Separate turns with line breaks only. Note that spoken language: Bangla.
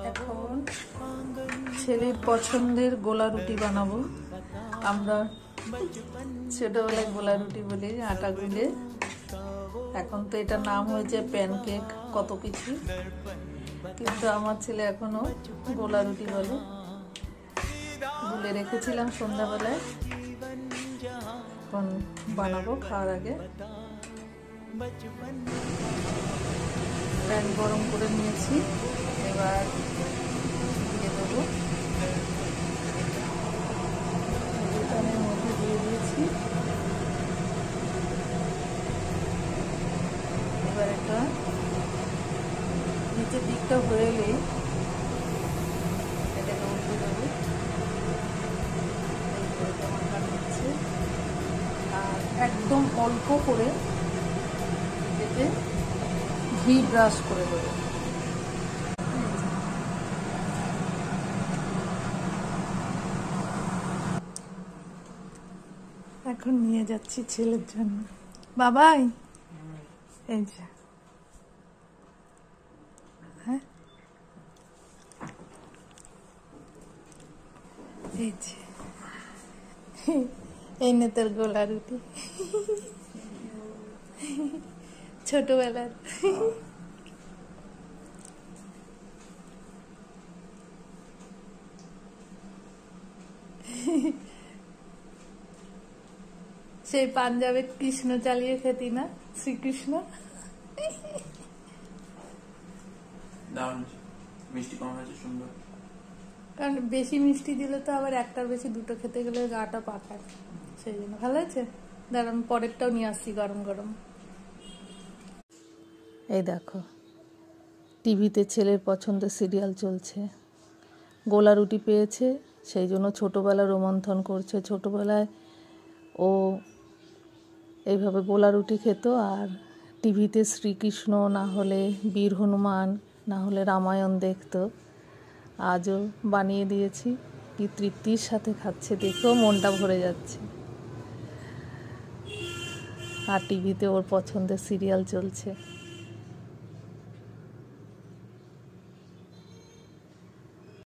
এখন ছেলের পছন্দের গোলা রুটি বানাবো। আমরা ছোটবেলায় গোলা রুটি বলি, আটা গুলে। এখন তো এটার নাম হয়েছে প্যানকেক, কত কিছু, কিন্তু আমার ছেলে এখনো গোলা রুটি বলে। গুলে রেখেছিলাম সন্ধ্যাবেলায়, এখন বানাবো খাওয়ার আগে। প্যান গরম করে নিয়েছি, এবার দিয়ে দেবো। প্যানের মধ্যে দিয়ে দিয়েছি। এবার এটা নিচের দিকটা হয়ে এলে এটাকে উল্টে দেবো। আর একদম অল্প করে এতে ঘি ব্রাশ করে দেবো। এখন নিয়ে যাচ্ছি ছেলের জন্য। বাবাই, এই যে, হ্যাঁ, এই যে, এই নে তোর গোলা রুটি, ছোটবেলার। সেই পাঞ্জাবের কৃষ্ণ চালিয়ে খেতি না, শ্রীকৃষ্ণ।
মিষ্টি কম হয়েছে, সুন্দর।
কারণ বেশি মিষ্টি দিলে তো আবার একটার বেশি দুটো খেতে গেলে গাটা পাকায়, সেই জন্য। ভালো হয়েছে। দাঁড়ান, পরেরটাও নিয়ে আসছি গরম গরম। এই দেখো, টিভিতে ছেলের পছন্দের সিরিয়াল চলছে। গোলা রুটি পেয়েছে, সেই জন্য ছোটোবেলায় রোমন্থন করছে। ছোটোবেলায় ও এইভাবে গোলা রুটি খেত, আর টিভিতে শ্রীকৃষ্ণ, না হলে বীর হনুমান, না হলে রামায়ণ দেখতো। আজও বানিয়ে দিয়েছি, কি তৃপ্তির সাথে খাচ্ছে, দেখেও মনটা ভরে যাচ্ছে। আর টিভিতে ওর পছন্দের সিরিয়াল চলছে।